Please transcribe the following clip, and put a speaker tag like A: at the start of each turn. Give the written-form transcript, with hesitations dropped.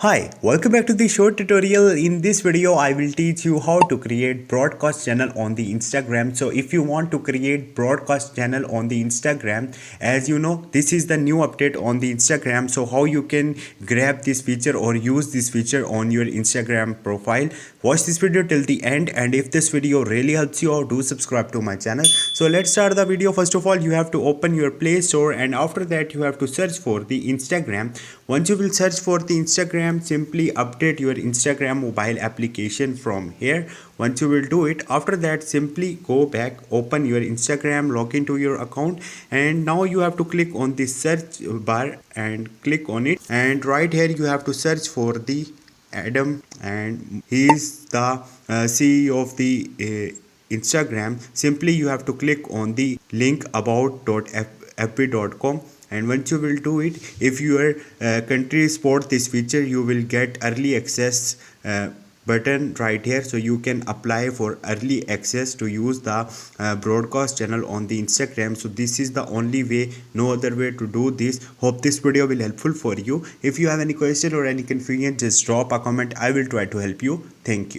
A: Hi, welcome back to the short tutorial. In this video, I will teach you how to create broadcast channel on the Instagram. So if you want to create broadcast channel on the Instagram, as you know, this is the new update on the Instagram. So how you can grab this feature or use this feature on your Instagram profile. Watch this video till the end, and if this video really helps you out, do subscribe to my channel. So let's start the video. First of all, you have to open your Play Store, and after that you have to search for the Instagram. Once you will search for the Instagram, simply update your Instagram mobile application from here. Once you will do it, after that simply go back, open your Instagram, log into your account, and now you have to click on the search bar and click on it, and right here you have to search for the Adam, and he is the CEO of the Instagram. Simply you have to click on the link about.fb.com, and once you will do it, if your country support this feature, you will get early access button right here, so you can apply for early access to use the broadcast channel on the Instagram. So this is the only way, no other way to do this. Hope this video will helpful for you. If you have any question or any confusion, just drop a comment. I will try to help you. Thank you.